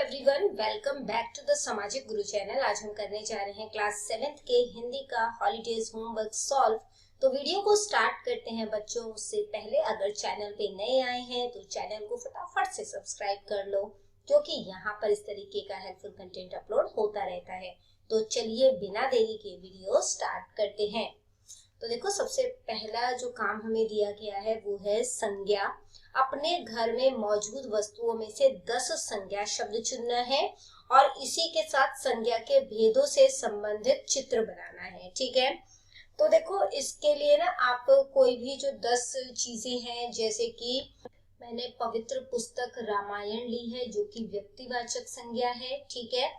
Everyone, welcome back to the Samajik Guru channel. आज हम करने जा रहे हैं क्लास 7th के हिंदी का हॉलीडेज होमवर्क सॉल्व। तो वीडियो को स्टार्ट करते हैं बच्चों। उससे पहले अगर चैनल पे नए आए हैं तो चैनल को फटाफट से सब्सक्राइब कर लो, क्योंकि यहाँ पर इस तरीके का हेल्पफुल कंटेंट अपलोड होता रहता है। तो चलिए बिना देरी के वीडियो स्टार्ट करते हैं। तो देखो, सबसे पहला जो काम हमें दिया गया है वो है संज्ञा। अपने घर में मौजूद वस्तुओं में से 10 संज्ञा शब्द चुनना है और इसी के साथ संज्ञा के भेदों से संबंधित चित्र बनाना है। ठीक है, तो देखो इसके लिए ना आप कोई भी जो 10 चीजें हैं, जैसे कि मैंने पवित्र पुस्तक रामायण ली है जो कि व्यक्तिवाचक संज्ञा है। ठीक है,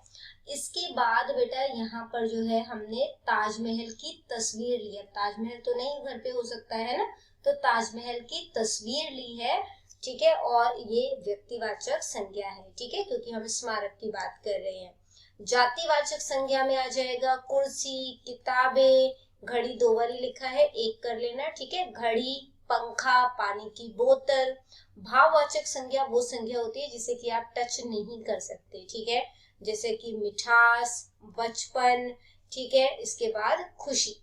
इसके बाद बेटा यहाँ पर जो है हमने ताजमहल की तस्वीर ली है। ताजमहल तो नहीं घर पे हो सकता है ना, तो ताजमहल की तस्वीर ली है। ठीक है, और ये व्यक्तिवाचक संज्ञा है। ठीक है, क्योंकि हम स्मारक की बात कर रहे हैं। जातिवाचक संज्ञा में आ जाएगा कुर्सी, किताबें, घड़ी। 2 बारी लिखा है, एक कर लेना। ठीक है, घड़ी, पंखा, पानी की बोतल। भाववाचक संज्ञा वो संज्ञा होती है जिसे कि आप टच नहीं कर सकते। ठीक है, जैसे कि मिठास, बचपन। ठीक है, इसके बाद खुशी।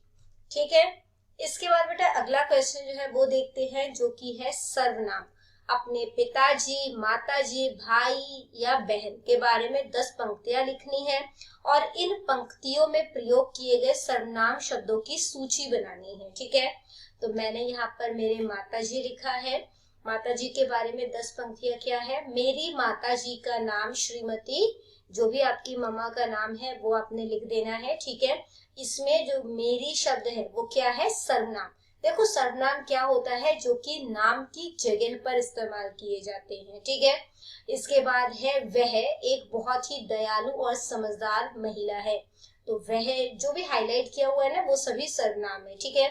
ठीक है, इसके बाद बेटा अगला क्वेश्चन जो है वो देखते हैं, जो कि है सर्वनाम। अपने पिताजी, माताजी, भाई या बहन के बारे में 10 पंक्तियां लिखनी है और इन पंक्तियों में प्रयोग किए गए सर्वनाम शब्दों की सूची बनानी है। ठीक है, तो मैंने यहाँ पर मेरे माताजी लिखा है। माताजी के बारे में 10 पंक्तियां क्या है। मेरी माताजी का नाम श्रीमती, जो भी आपकी मम्मा का नाम है वो आपने लिख देना है। ठीक है, इसमें जो मेरी शब्द है वो क्या है, सर्वनाम। देखो सर्वनाम क्या होता है, जो कि नाम की जगह पर इस्तेमाल किए जाते हैं। ठीक है, इसके बाद है वह एक बहुत ही दयालु और समझदार महिला है। तो वह जो भी हाईलाइट किया हुआ है ना, वो सभी सर्वनाम है। ठीक है,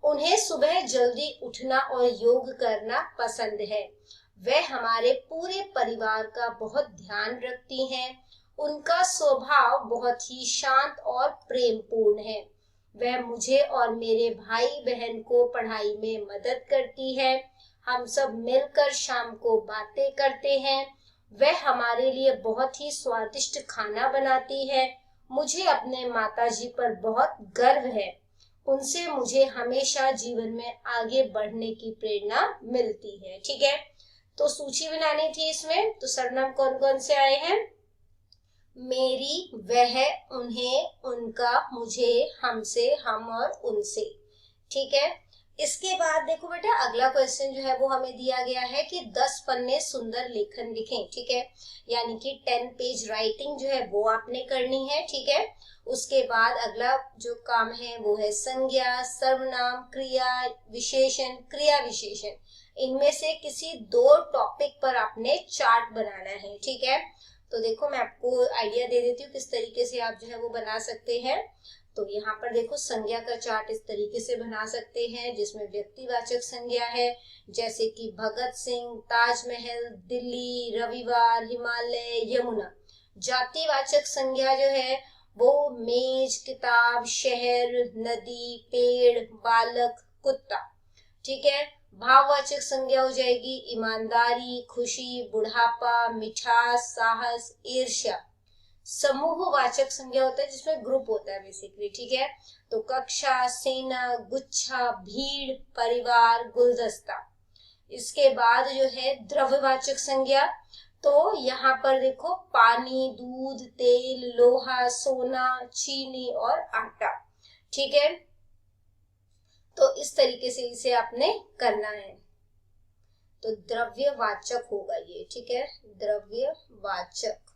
उन्हें सुबह जल्दी उठना और योग करना पसंद है। वह हमारे पूरे परिवार का बहुत ध्यान रखती हैं। उनका स्वभाव बहुत ही शांत और प्रेमपूर्ण है। वह मुझे और मेरे भाई बहन को पढ़ाई में मदद करती है। हम सब मिलकर शाम को बातें करते हैं। वह हमारे लिए बहुत ही स्वादिष्ट खाना बनाती है। मुझे अपने माताजी पर बहुत गर्व है। उनसे मुझे हमेशा जीवन में आगे बढ़ने की प्रेरणा मिलती है। ठीक है, तो सूची बनानी थी इसमें। तो सर्वनाम कौन कौन से आए हैं, मेरी, वह, उन्हें, उनका, मुझे, हमसे, हम और उनसे। ठीक है, इसके बाद देखो बेटा अगला क्वेश्चन जो है वो हमें दिया गया है कि 10 पन्ने सुंदर लेखन लिखें। ठीक है, यानी कि 10 पेज राइटिंग जो है वो आपने करनी है। ठीक है, उसके बाद अगला जो काम है वो है संज्ञा, सर्वनाम, क्रिया विशेषण, क्रिया विशेषण। इनमें से किसी 2 टॉपिक पर आपने चार्ट बनाना है। ठीक है, तो देखो मैं आपको आइडिया दे देती हूँ किस तरीके से आप जो है वो बना सकते हैं। तो यहाँ पर देखो संज्ञा का चार्ट इस तरीके से बना सकते हैं, जिसमें व्यक्तिवाचक संज्ञा है जैसे कि भगत सिंह, ताजमहल, दिल्ली, रविवार, हिमालय, यमुना। जातिवाचक संज्ञा जो है वो मेज, किताब, शहर, नदी, पेड़, बालक, कुत्ता। ठीक है, भाववाचक संज्ञा हो जाएगी ईमानदारी, खुशी, बुढ़ापा, मिठास, साहस, ईर्ष्या। समूहवाचक संज्ञा होता है जिसमें ग्रुप होता है बेसिकली। ठीक है, तो कक्षा, सेना, गुच्छा, भीड़, परिवार, गुलदस्ता। इसके बाद जो है द्रव्यवाचक संज्ञा, तो यहाँ पर देखो पानी, दूध, तेल, लोहा, सोना, चीनी और आटा। ठीक है, तो इस तरीके से इसे आपने करना है। तो द्रव्यवाचक होगा ये। ठीक है, द्रव्यवाचक।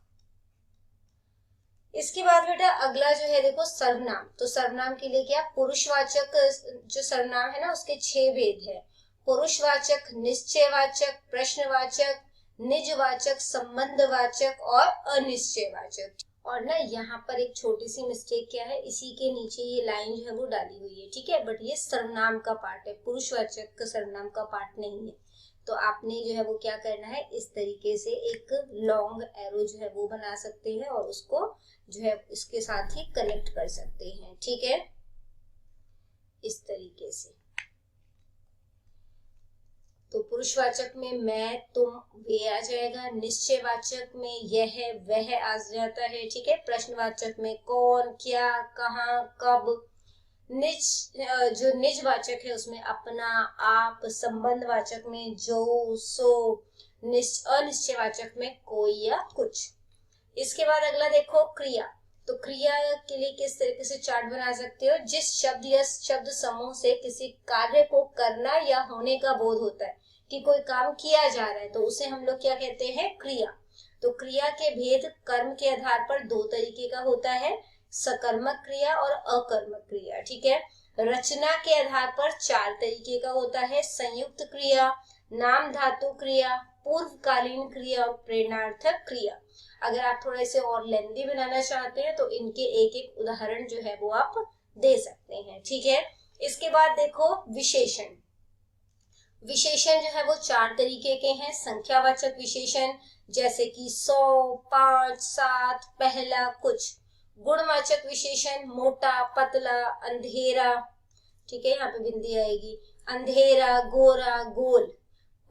इसके बाद बेटा अगला जो है देखो सर्वनाम। तो सर्वनाम के लिए क्या, पुरुषवाचक जो सर्वनाम है ना उसके 6 भेद है। पुरुषवाचक, निश्चयवाचक, प्रश्नवाचक, निजवाचक, संबंधवाचक और अनिश्चयवाचक। और ना यहाँ पर एक छोटी सी मिस्टेक क्या है, इसी के नीचे ये लाइन जो है वो डाली हुई है। ठीक है, बट ये सर्वनाम का पार्ट है, पुरुषवाचक का सर्वनाम का पार्ट नहीं है। तो आपने जो है वो क्या करना है, इस तरीके से एक लॉन्ग एरो जो है वो बना सकते हैं और उसको जो है इसके साथ ही कनेक्ट कर सकते हैं। ठीक है, इस तरीके से। तो पुरुषवाचक में मैं, तुम, वे आ जाएगा। निश्चयवाचक में यह, वह आ जाता है, ठीक है। प्रश्नवाचक में कौन, क्या, कहाँ, कब। जो निजवाचक है उसमें अपना, आप। संबंधवाचक में जो, सो। अनिश्चयवाचक में कोई या कुछ। इसके बाद अगला देखो क्रिया। तो क्रिया के लिए किस तरीके से चार्ट बना सकते हो। जिस शब्द या शब्द समूह से किसी कार्य को करना या होने का बोध होता है कि कोई काम किया जा रहा है, तो उसे हम लोग क्या कहते हैं, क्रिया। तो क्रिया के भेद कर्म के आधार पर दो तरीके का होता है, सकर्मक क्रिया और अकर्मक क्रिया, ठीक है। रचना के आधार पर चार तरीके का होता है, संयुक्त क्रिया, नाम धातु क्रिया, पूर्वकालीन क्रिया और प्रेरणार्थक क्रिया। अगर आप थोड़ा इसे और लेंदी बनाना चाहते हैं तो इनके एक एक उदाहरण जो है वो आप दे सकते हैं, ठीक है। इसके बाद देखो विशेषण। विशेषण जो है वो चार तरीके के हैं। संख्यावाचक विशेषण जैसे कि 100, 5, 7, पहला, कुछ। गुणवाचक विशेषण मोटा, पतला, अंधेरा, ठीक है, यहाँ पे बिंदी आएगी, अंधेरा, गोरा, गोल।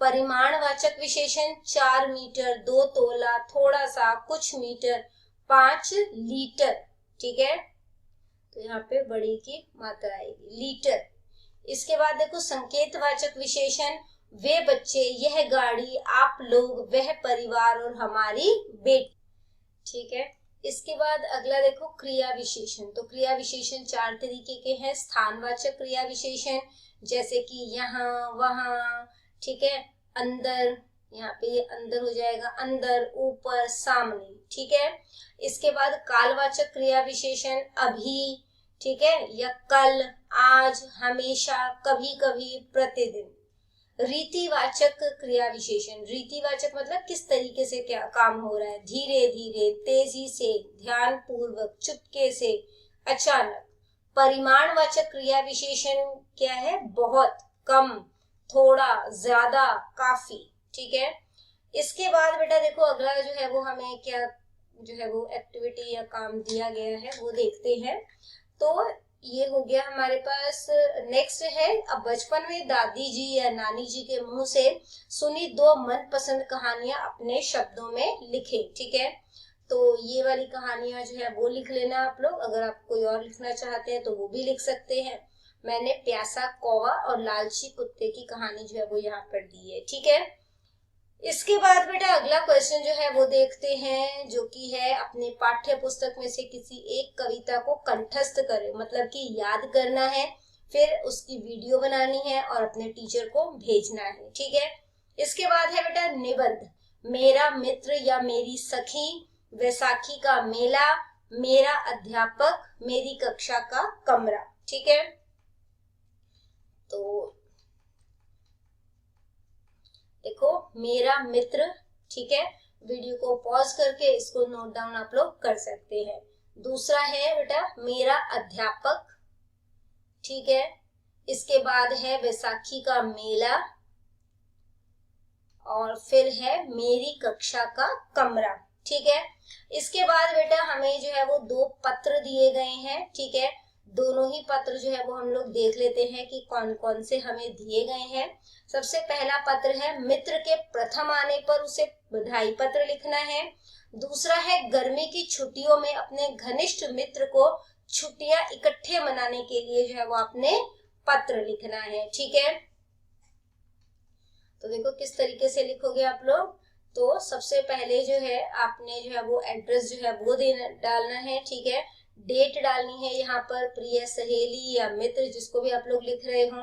परिमाणवाचक विशेषण 4 मीटर, 2 तोला, थोड़ा सा, कुछ मीटर, 5 लीटर, ठीक है। तो यहाँ पे बड़ी की मात्रा आएगी, लीटर। इसके बाद देखो संकेतवाचक विशेषण, वे बच्चे, यह गाड़ी, आप लोग, वह परिवार और हमारी बेटी, ठीक है। इसके बाद अगला देखो क्रिया विशेषण। तो क्रिया विशेषण चार तरीके के हैं। स्थानवाचक क्रिया विशेषण जैसे कि यहाँ, वहां, ठीक है, अंदर, यहाँ पे ये अंदर हो जाएगा, अंदर, ऊपर, सामने, ठीक है। इसके बाद कालवाचक क्रिया विशेषण अभी, ठीक है, या कल, आज, हमेशा, कभी कभी, प्रतिदिन। रीतिवाचक क्रिया विशेषण, रीतिवाचक मतलब किस तरीके से क्या काम हो रहा है, धीरे धीरे, तेजी से, ध्यान पूर्वक, चुपके से, अचानक। परिमाणवाचक क्रिया विशेषण क्या है, बहुत, कम, थोड़ा, ज्यादा, काफी, ठीक है। इसके बाद बेटा देखो अगला जो है वो हमें क्या जो है वो एक्टिविटी या काम दिया गया है वो देखते हैं। तो ये हो गया हमारे पास। नेक्स्ट है, अब बचपन में दादी जी या नानी जी के मुंह से सुनी 2 मनपसंद कहानियां अपने शब्दों में लिखे, ठीक है। तो ये वाली कहानियां जो है वो लिख लेना आप लोग। अगर आप कोई और लिखना चाहते हैं तो वो भी लिख सकते हैं। मैंने प्यासा कौवा और लालची कुत्ते की कहानी जो है वो यहाँ पर दी है, ठीक है। इसके बाद बेटा अगला क्वेश्चन जो है वो देखते हैं, जो कि है अपने पाठ्य पुस्तक में से किसी एक कविता को कंठस्थ करें, मतलब कि याद करना है, फिर उसकी वीडियो बनानी है और अपने टीचर को भेजना है, ठीक है। इसके बाद है बेटा निबंध। मेरा मित्र या मेरी सखी, वैसाखी का मेला, मेरा अध्यापक, मेरी कक्षा का कमरा, ठीक है। तो देखो मेरा मित्र, ठीक है, वीडियो को पॉज करके इसको नोट डाउन आप लोग कर सकते हैं। दूसरा है बेटा मेरा अध्यापक, ठीक है। इसके बाद है वैसाखी का मेला और फिर है मेरी कक्षा का कमरा, ठीक है। इसके बाद बेटा हमें जो है वो 2 पत्र दिए गए हैं, ठीक है। दोनों ही पत्र जो है वो हम लोग देख लेते हैं कि कौन कौन से हमें दिए गए हैं। सबसे पहला पत्र है मित्र के प्रथम आने पर उसे बधाई पत्र लिखना है। दूसरा है गर्मी की छुट्टियों में अपने घनिष्ठ मित्र को छुट्टियां इकट्ठे मनाने के लिए जो है वो आपने पत्र लिखना है, ठीक है। तो देखो किस तरीके से लिखोगे आप लोग। तो सबसे पहले जो है आपने जो है वो एड्रेस जो है वो डालना है, ठीक है। डेट डालनी है यहाँ पर, प्रिय सहेली या मित्र जिसको भी आप लोग लिख रहे हो,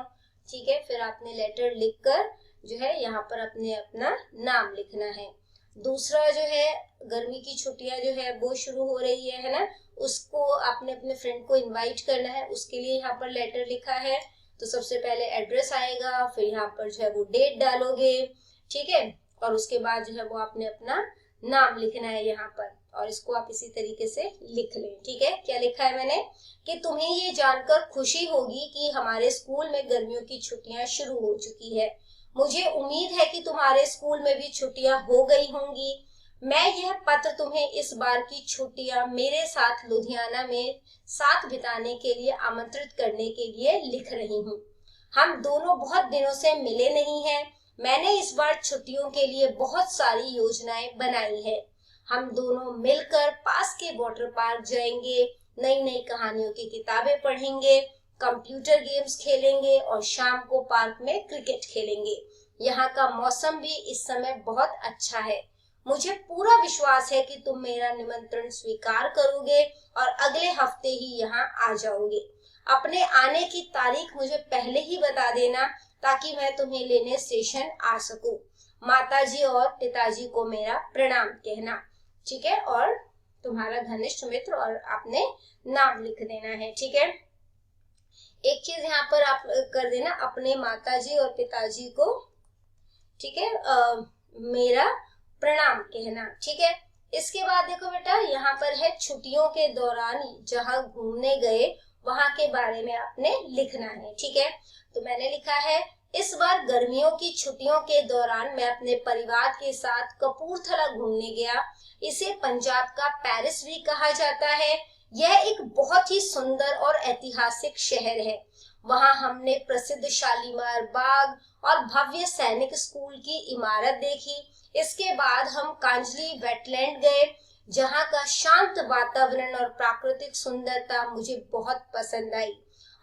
ठीक है। फिर आपने लेटर लिखकर जो है यहाँ पर अपने अपना नाम लिखना है। दूसरा जो है गर्मी की छुट्टियां जो है वो शुरू हो रही है ना, उसको आपने अपने फ्रेंड को इनवाइट करना है, उसके लिए यहाँ पर लेटर लिखा है। तो सबसे पहले एड्रेस आएगा, फिर यहाँ पर जो है वो डेट डालोगे, ठीक है। और उसके बाद जो है वो आपने अपना नाम लिखना है यहाँ पर, और इसको आप इसी तरीके से लिख लें, ठीक है। क्या लिखा है मैंने कि तुम्हें ये जानकर खुशी होगी कि हमारे स्कूल में गर्मियों की छुट्टियां शुरू हो चुकी है। मुझे उम्मीद है कि तुम्हारे स्कूल में भी छुट्टियां हो गई होंगी। मैं यह पत्र तुम्हें इस बार की छुट्टियां मेरे साथ लुधियाना में साथ बिताने के लिए आमंत्रित करने के लिए लिख रही हूँ। हम दोनों बहुत दिनों से मिले नहीं हैं। मैंने इस बार छुट्टियों के लिए बहुत सारी योजनाएं बनाई है। हम दोनों मिलकर पास के वाटर पार्क जाएंगे, नई नई कहानियों की किताबें पढ़ेंगे, कंप्यूटर गेम्स खेलेंगे और शाम को पार्क में क्रिकेट खेलेंगे। यहाँ का मौसम भी इस समय बहुत अच्छा है। मुझे पूरा विश्वास है कि तुम मेरा निमंत्रण स्वीकार करोगे और अगले हफ्ते ही यहाँ आ जाओगे। अपने आने की तारीख मुझे पहले ही बता देना ताकि मैं तुम्हें लेने स्टेशन आ सकूं। माताजी और पिताजी को मेरा प्रणाम कहना, ठीक है, और तुम्हारा घनिष्ठ मित्र, और आपने नाम लिख देना है, ठीक है। एक चीज यहाँ पर आप कर देना, अपने माताजी और पिताजी को, ठीक है, मेरा प्रणाम कहना, ठीक है। इसके बाद देखो बेटा, यहाँ पर है छुट्टियों के दौरान जहाँ घूमने गए वहां के बारे में आपने लिखना है, ठीक है। तो मैंने लिखा है, इस बार गर्मियों की छुट्टियों के दौरान मैं अपने परिवार के साथ कपूरथला घूमने गया। इसे पंजाब का पेरिस भी कहा जाता है। यह एक बहुत ही सुंदर और ऐतिहासिक शहर है। वहां हमने प्रसिद्ध शालीमार बाग और भव्य सैनिक स्कूल की इमारत देखी। इसके बाद हम कांजली वेटलैंड गए, जहां का शांत वातावरण और प्राकृतिक सुंदरता मुझे बहुत पसंद आई।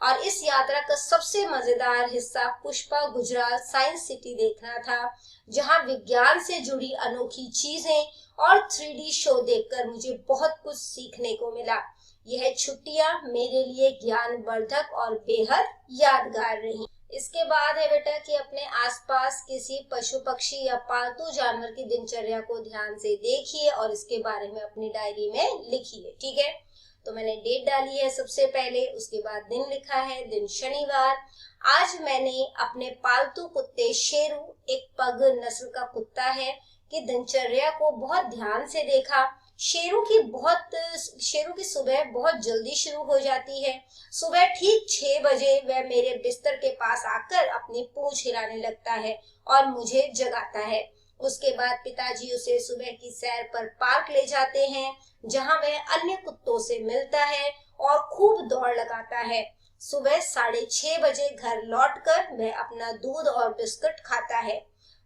और इस यात्रा का सबसे मजेदार हिस्सा पुष्पा गुजरात साइंस सिटी देखना था, जहां विज्ञान से जुड़ी अनोखी चीजें और 3D शो देखकर मुझे बहुत कुछ सीखने को मिला। यह छुट्टियां मेरे लिए ज्ञानवर्धक और बेहद यादगार रही। इसके बाद है बेटा कि अपने आसपास किसी पशु पक्षी या पालतू जानवर की दिनचर्या को ध्यान से देखिए और इसके बारे में अपनी डायरी में लिखिए, ठीक है। तो मैंने डेट डाली है सबसे पहले, उसके बाद दिन लिखा है, दिन शनिवार। आज मैंने अपने पालतू कुत्ते शेरू, एक पग नस्ल का कुत्ता है, की दिनचर्या को बहुत ध्यान से देखा। शेरू की सुबह बहुत जल्दी शुरू हो जाती है। सुबह ठीक 6 बजे वह मेरे बिस्तर के पास आकर अपनी पूंछ हिलाने लगता है और मुझे जगाता है। उसके बाद पिताजी उसे सुबह की सैर पर पार्क ले जाते हैं, जहां वह अन्य कुत्तों से मिलता है और खूब दौड़ लगाता है। सुबह 6:30 बजे घर लौटकर वह अपना दूध और बिस्कुट खाता है।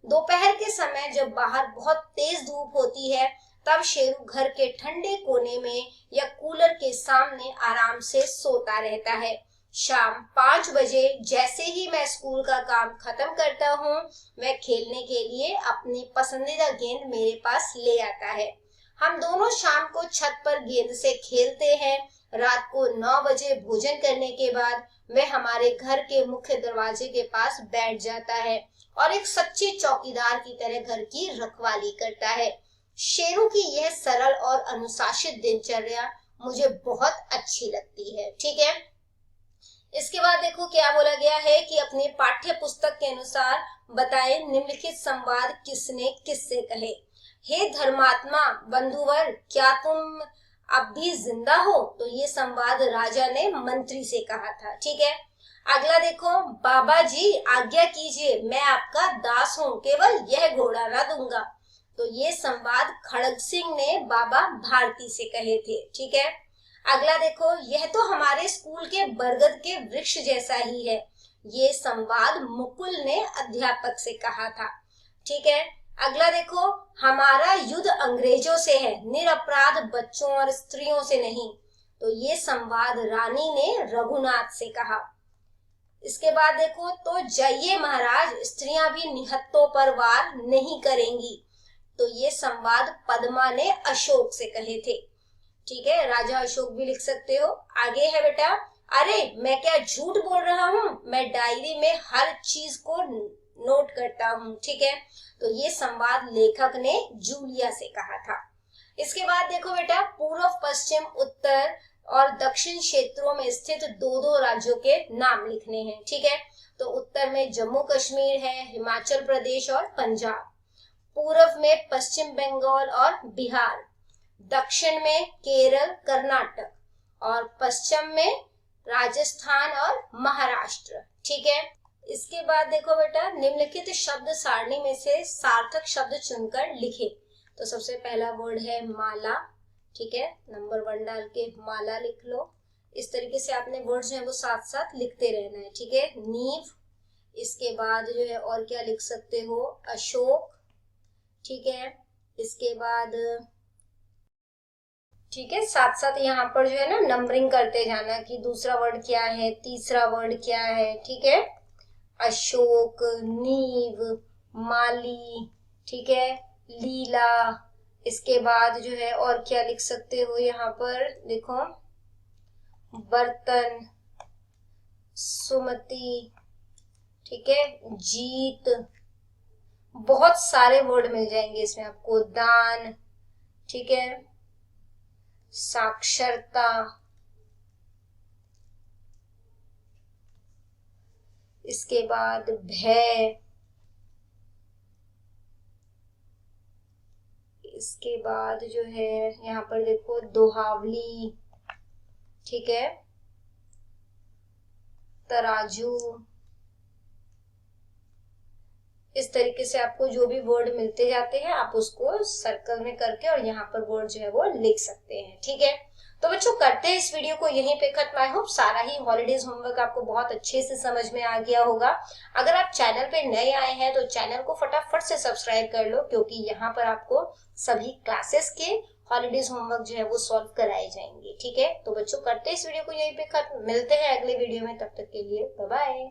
दोपहर के समय जब बाहर बहुत तेज धूप होती है, तब शेरू घर के ठंडे कोने में या कूलर के सामने आराम से सोता रहता है। शाम 5 बजे जैसे ही मैं स्कूल का काम खत्म करता हूँ, वह खेलने के लिए अपनी पसंदीदा गेंद मेरे पास ले आता है। हम दोनों शाम को छत पर गेंद से खेलते हैं। रात को 9 बजे भोजन करने के बाद वह हमारे घर के मुख्य दरवाजे के पास बैठ जाता है और एक सच्चे चौकीदार की तरह घर की रखवाली करता है। शेरू की यह सरल और अनुशासित दिनचर्या मुझे बहुत अच्छी लगती है, ठीक है। इसके बाद देखो क्या बोला गया है कि अपनी पाठ्य पुस्तक के अनुसार बताएं निम्नलिखित संवाद किसने किससे कहे। हे धर्मात्मा बंधुवर, क्या तुम अब भी जिंदा हो? तो ये संवाद राजा ने मंत्री से कहा था, ठीक है। अगला देखो, बाबा जी आज्ञा कीजिए, मैं आपका दास हूँ, केवल यह घोड़ा ना दूंगा। तो ये संवाद खड़ग सिंह ने बाबा भारती से कहे थे, ठीक है। अगला देखो, यह तो हमारे स्कूल के बरगद के वृक्ष जैसा ही है। ये संवाद मुकुल ने अध्यापक से कहा था, ठीक है। अगला देखो, हमारा युद्ध अंग्रेजों से है, निरपराध बच्चों और स्त्रियों से नहीं। तो ये संवाद रानी ने रघुनाथ से कहा। इसके बाद देखो, तो जाइए महाराज, स्त्रियां भी निहत्तों पर वार नहीं करेंगी। तो ये संवाद पद्मा ने अशोक से कहे थे, ठीक है। राजा अशोक भी लिख सकते हो। आगे है बेटा, अरे मैं क्या झूठ बोल रहा हूँ, मैं डायरी में हर चीज को नोट करता हूँ, ठीक है। तो ये संवाद लेखक ने जूलिया से कहा था। इसके बाद देखो बेटा, पूर्व पश्चिम उत्तर और दक्षिण क्षेत्रों में स्थित 2-2 राज्यों के नाम लिखने हैं, ठीक है। तो उत्तर में जम्मू कश्मीर है, हिमाचल प्रदेश और पंजाब। पूर्व में पश्चिम बंगाल और बिहार, दक्षिण में केरल कर्नाटक और पश्चिम में राजस्थान और महाराष्ट्र, ठीक है। इसके बाद देखो बेटा, निम्नलिखित शब्द सारणी में से सार्थक शब्द चुनकर लिखे। तो सबसे पहला वर्ड है माला, ठीक है। नंबर 1 डाल के माला लिख लो। इस तरीके से आपने वर्ड्स हैं वो साथ साथ लिखते रहना है, ठीक है। नींव, इसके बाद जो है और क्या लिख सकते हो, अशोक, ठीक है। इसके बाद ठीक है, साथ साथ यहाँ पर जो है ना नंबरिंग करते जाना कि दूसरा वर्ड क्या है, तीसरा वर्ड क्या है, ठीक है। अशोक, नीव, माली, ठीक है, लीला। इसके बाद जो है और क्या लिख सकते हो यहाँ पर, देखो, बर्तन, सुमति, ठीक है, जीत। बहुत सारे वर्ड मिल जाएंगे इसमें आपको, दान, ठीक है, साक्षरता। इसके बाद भय। इसके बाद जो है यहाँ पर देखो, दोहावली, ठीक है, तराजू। इस तरीके से आपको जो भी वर्ड मिलते जाते हैं आप उसको सर्कल में करके और यहाँ पर वर्ड जो है वो लिख सकते हैं, ठीक है। तो बच्चों करते हैं इस वीडियो को यहीं पे खत्म। आई होप सारा ही हॉलीडेज होमवर्क आपको बहुत अच्छे से समझ में आ गया होगा। अगर आप चैनल पे नए आए हैं तो चैनल को फटाफट से सब्सक्राइब कर लो, क्योंकि यहाँ पर आपको सभी क्लासेस के हॉलीडेज होमवर्क जो है वो सॉल्व कराए जाएंगे, ठीक है। तो बच्चों करते हैं इस वीडियो को यहीं पे खत्म, मिलते हैं अगले वीडियो में, तब तक के लिए बाय बाय।